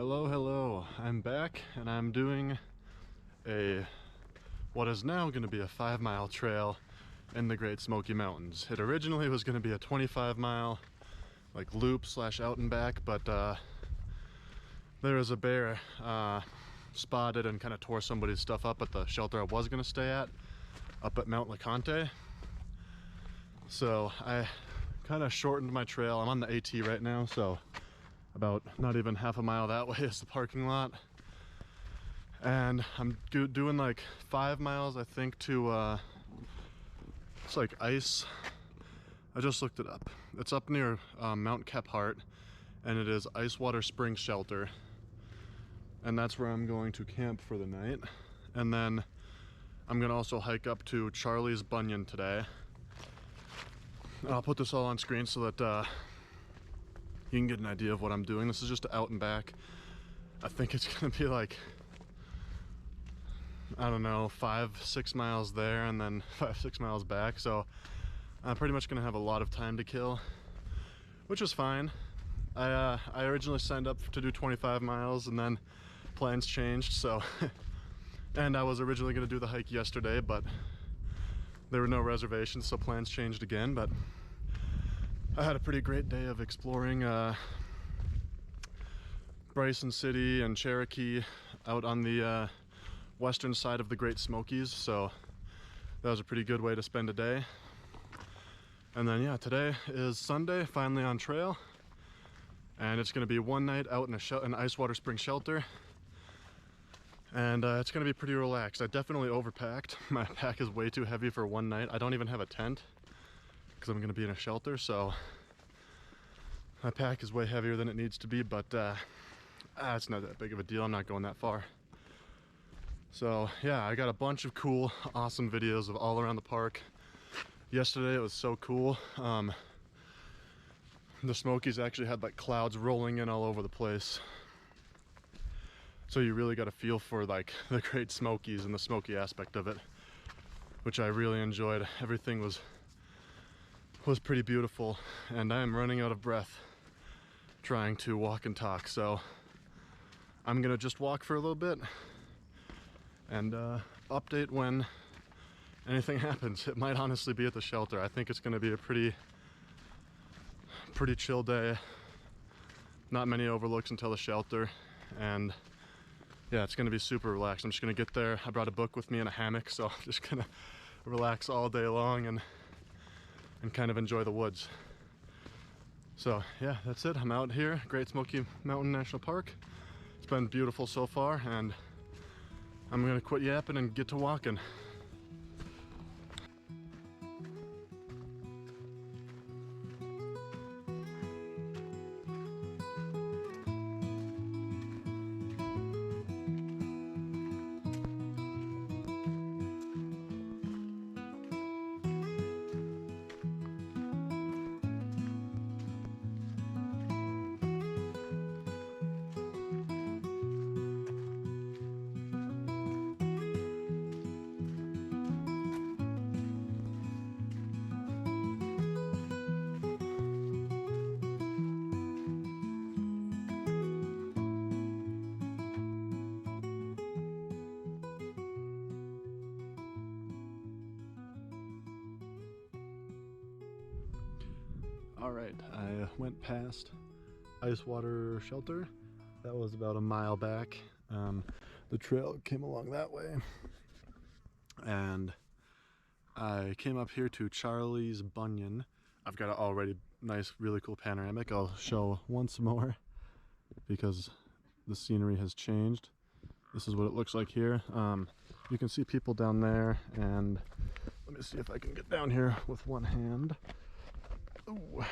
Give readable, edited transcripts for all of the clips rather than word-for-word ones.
Hello. I'm back and I'm doing what is now going to be a 5-mile trail in the Great Smoky Mountains. It originally was going to be a 25-mile like loop / out and back, but there was a bear spotted and kind of tore somebody's stuff up at the shelter I was going to stay at up at Mount LeConte. So I kind of shortened my trail. I'm on the AT right now, so about not even half a mile that way is the parking lot. And I'm doing like 5 miles, I think, to it's like ice. I just looked it up. It's up near Mount Kephart, and it is Ice Water Spring Shelter. And that's where I'm going to camp for the night. And then I'm gonna also hike up to Charlie's Bunyan today. I'll put this all on screen so that you can get an idea of what I'm doing. This is just out and back. I think it's gonna be like, I don't know, 5-6 miles there and then 5-6 miles back. So I'm pretty much gonna have a lot of time to kill, which is fine. I originally signed up to do 25 miles and then plans changed, so and I was originally gonna do the hike yesterday, but there were no reservations, so plans changed again. But I had a pretty great day of exploring Bryson City and Cherokee out on the western side of the Great Smokies, so that was a pretty good way to spend a day. And then yeah, today is Sunday, finally on trail, and it's gonna be one night out in an ice water spring shelter, and it's gonna be pretty relaxed. I definitely overpacked. My pack is way too heavy for one night. I don't even have a tent because I'm gonna be in a shelter, so my pack is way heavier than it needs to be, but it's not that big of a deal. I'm not going that far. So yeah, I got a bunch of cool, awesome videos of all around the park. Yesterday it was so cool. The Smokies actually had like clouds rolling in all over the place. So you really got a feel for like the Great Smokies and the smoky aspect of it, which I really enjoyed. Everything was pretty beautiful, and I am running out of breath trying to walk and talk, so I'm gonna just walk for a little bit and update when anything happens. It might honestly be at the shelter. I think it's gonna be a pretty chill day. Not many overlooks until the shelter, and yeah, it's gonna be super relaxed. I'm just gonna get there. I brought a book with me and a hammock, so I'm just gonna relax all day long and kind of enjoy the woods. So yeah, that's it. I'm out here, Great Smoky Mountain National Park. It's been beautiful so far, and I'm gonna quit yapping and get to walking. All right, I went past Ice Water Shelter. That was about a mile back. The trail came along that way. And I came up here to Charlie's Bunyan. I've got an already nice, really cool panoramic. I'll show once more because the scenery has changed. This is what it looks like here. You can see people down there, and let me see if I can get down here with one hand. Ooh.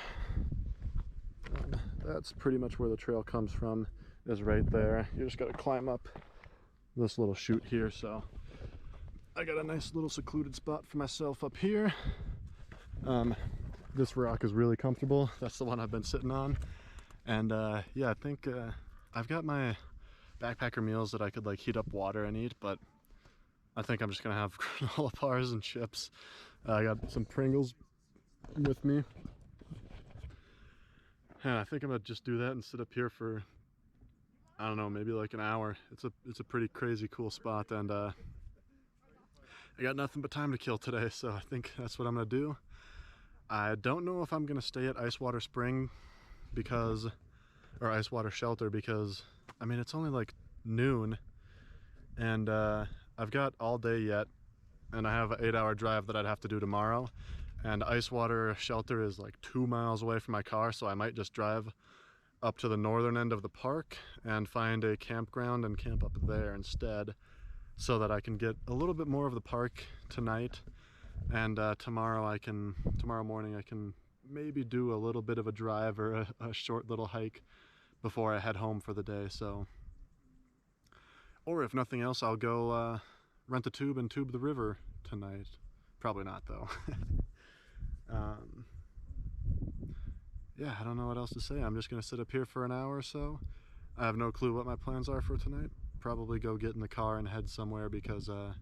That's pretty much where the trail comes from, is right there. You just got to climb up this little chute here. So I got a nice little secluded spot for myself up here. This rock is really comfortable. That's the one I've been sitting on. And yeah, I think I've got my backpacker meals that I could like heat up water and eat, but I think I'm just gonna have granola bars and chips. I got some Pringles with me. And I think I'm gonna just do that and sit up here for I don't know, maybe like an hour. It's a pretty crazy cool spot, and I got nothing but time to kill today, so I think that's what I'm gonna do. I don't know if I'm gonna stay at Icewater Spring because, or Icewater Shelter, because I mean it's only like noon, and I've got all day yet, and I have an 8-hour drive that I'd have to do tomorrow, and Icewater Shelter is like 2 miles away from my car, so I might just drive up to the northern end of the park and find a campground and camp up there instead, so that I can get a little bit more of the park tonight, and tomorrow morning I can maybe do a little bit of a drive or a short little hike before I head home for the day. So, or if nothing else, I'll go rent a tube and tube the river tonight. Probably not though. Yeah, I don't know what else to say. I'm just gonna sit up here for an hour or so. I have no clue what my plans are for tonight. Probably go get in the car and head somewhere because I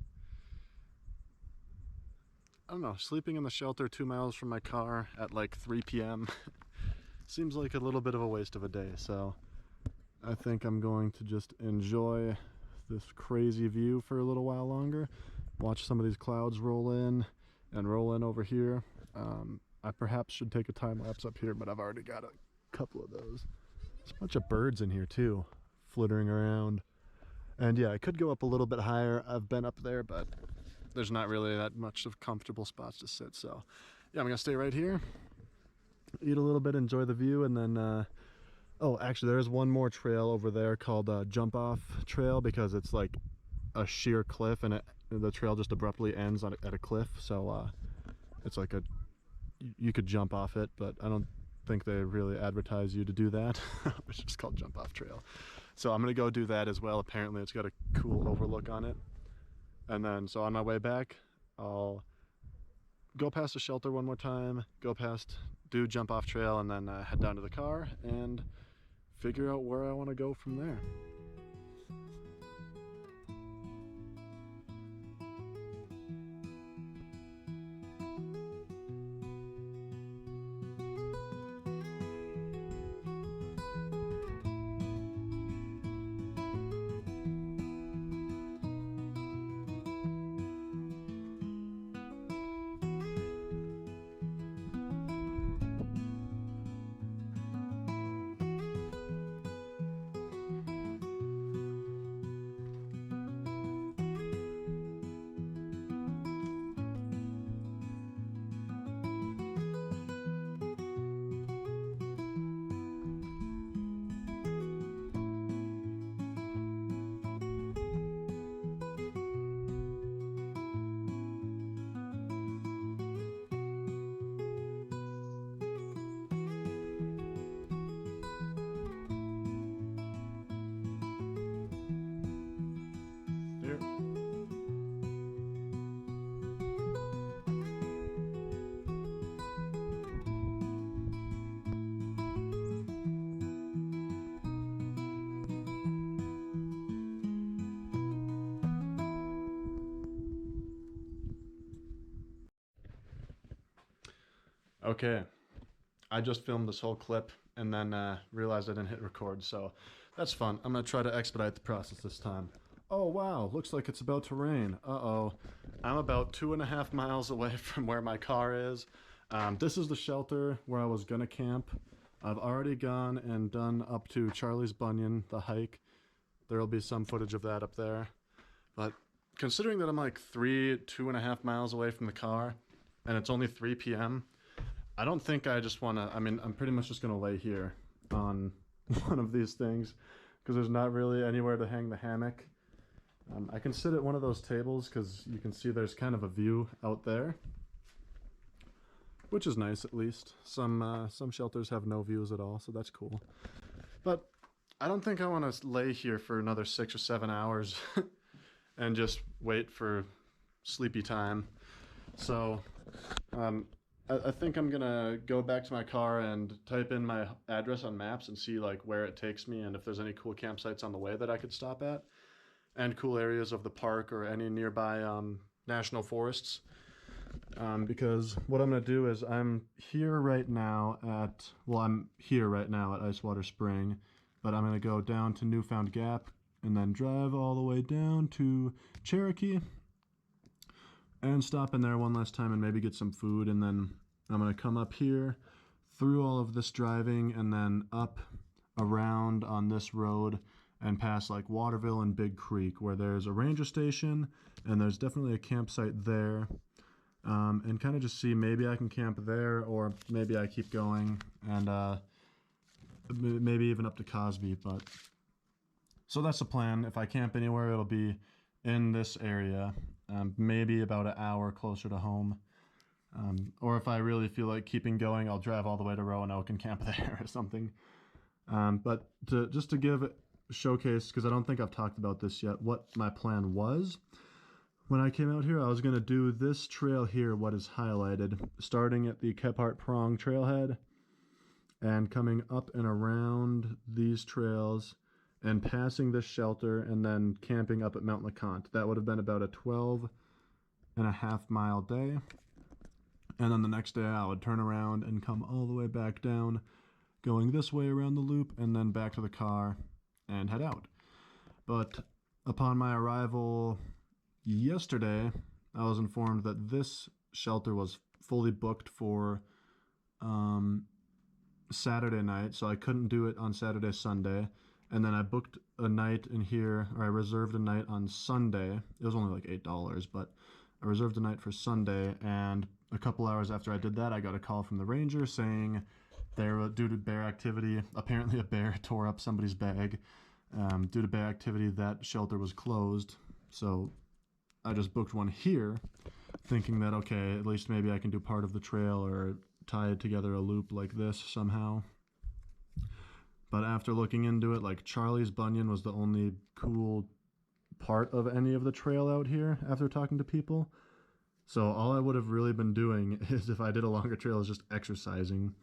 don't know, sleeping in the shelter 2 miles from my car at like 3 p.m. seems like a little bit of a waste of a day. So I think I'm going to just enjoy this crazy view for a little while longer. Watch some of these clouds roll in and roll in over here. I perhaps should take a time lapse up here, but I've already got a couple of those. There's a bunch of birds in here too, flittering around. And yeah, I could go up a little bit higher. I've been up there, but there's not really that much of comfortable spots to sit. So yeah, I'm gonna stay right here, eat a little bit, enjoy the view, and then oh, actually there's one more trail over there called Jump Off Trail, because it's like a sheer cliff, and the trail just abruptly ends at a cliff. So it's like you could jump off it, but I don't think they really advertise you to do that. It's just called Jump Off Trail. So I'm gonna go do that as well. Apparently it's got a cool overlook on it. And then, so on my way back, I'll go past the shelter one more time, do Jump Off Trail, and then head down to the car and figure out where I want to go from there. Okay, I just filmed this whole clip and then realized I didn't hit record, so that's fun. I'm gonna try to expedite the process this time. Oh wow, looks like it's about to rain. Uh-oh. I'm about 2.5 miles away from where my car is. This is the shelter where I was gonna camp. I've already gone and done up to Charlie's Bunyan, the hike. There'll be some footage of that up there. But considering that I'm like 2.5 miles away from the car, and it's only 3 p.m., I don't think I just want to, I mean, I'm pretty much just going to lay here on one of these things because there's not really anywhere to hang the hammock. I can sit at one of those tables because you can see there's kind of a view out there, which is nice at least. Some shelters have no views at all, so that's cool. But I don't think I want to lay here for another 6 or 7 hours and just wait for sleepy time. So, I think I'm gonna go back to my car and type in my address on maps and see like where it takes me and if there's any cool campsites on the way that I could stop at, and cool areas of the park or any nearby national forests. Because what I'm gonna do is I'm here right now at Icewater Spring, but I'm gonna go down to Newfound Gap and then drive all the way down to Cherokee and stop in there one last time and maybe get some food, and then I'm gonna come up here through all of this driving and then up around on this road and past like Waterville and Big Creek, where there's a ranger station and there's definitely a campsite there, and kind of just see maybe I can camp there or maybe I keep going and maybe even up to Cosby. But so that's the plan. If I camp anywhere, it'll be in this area, maybe about an hour closer to home. Or if I really feel like keeping going, I'll drive all the way to Roanoke and camp there or something. But just to give showcase, because I don't think I've talked about this yet, what my plan was. When I came out here, I was going to do this trail here, what is highlighted, starting at the Kephart Prong trailhead and coming up and around these trails and passing this shelter and then camping up at Mount LeConte. That would have been about a 12.5-mile day. And then the next day I would turn around and come all the way back down, going this way around the loop and then back to the car and head out. But upon my arrival yesterday, I was informed that this shelter was fully booked for Saturday night, so I couldn't do it on Saturday, Sunday. And then I booked a night in here, or I reserved a night on Sunday. It was only like $8, but I reserved a night for Sunday, and a couple hours after I did that, I got a call from the ranger saying due to bear activity, apparently a bear tore up somebody's bag. Due to bear activity, that shelter was closed. So I just booked one here, thinking that, okay, at least maybe I can do part of the trail or tie together a loop like this somehow. But after looking into it, like Charlie's Bunyan was the only cool part of any of the trail out here after talking to people. So all I would have really been doing is, if I did a longer trail, is just exercising.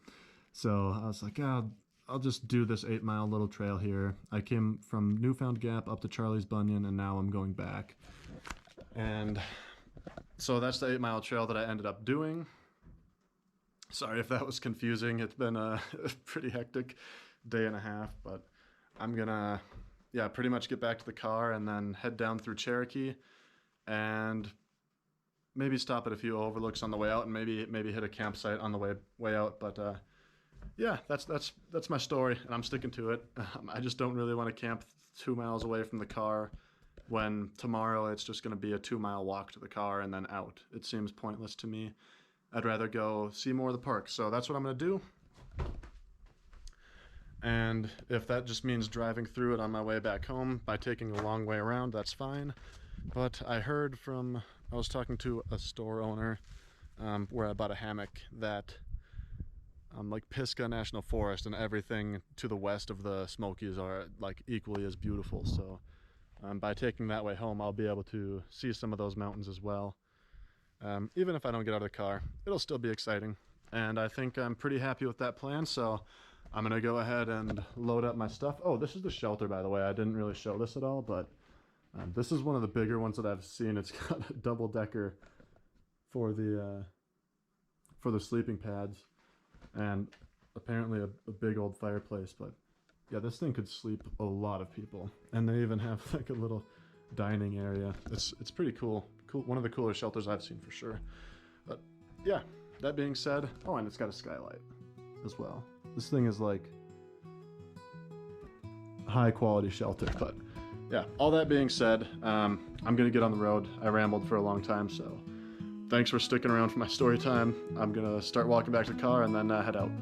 So I was like, I'll just do this 8-mile little trail here. I came from Newfound Gap up to Charlie's Bunyan, and now I'm going back. And so that's the 8-mile trail that I ended up doing. Sorry if that was confusing. It's been a pretty hectic day and a half, but I'm gonna, pretty much get back to the car and then head down through Cherokee and maybe stop at a few overlooks on the way out and maybe hit a campsite on the way out. But that's my story, and I'm sticking to it. I just don't really want to camp 2 miles away from the car when tomorrow it's just going to be a 2-mile walk to the car and then out. It seems pointless to me. I'd rather go see more of the park. So that's what I'm going to do. And if that just means driving through it on my way back home by taking a long way around, that's fine. But I was talking to a store owner where I bought a hammock, that like Pisgah National Forest and everything to the west of the Smokies are like equally as beautiful. So by taking that way home, I'll be able to see some of those mountains as well. Even if I don't get out of the car, it'll still be exciting. And I think I'm pretty happy with that plan. So I'm going to go ahead and load up my stuff. Oh, this is the shelter, by the way. I didn't really show this at all, but this is one of the bigger ones that I've seen. It's got a double decker for the sleeping pads, and apparently a big old fireplace. But yeah, this thing could sleep a lot of people, and they even have like a little dining area. It's pretty cool. One of the cooler shelters I've seen for sure. But yeah, that being said, oh, and it's got a skylight as well. This thing is like high quality shelter. But yeah, all that being said, I'm gonna get on the road. I rambled for a long time, so thanks for sticking around for my story time. I'm gonna start walking back to the car and then head out.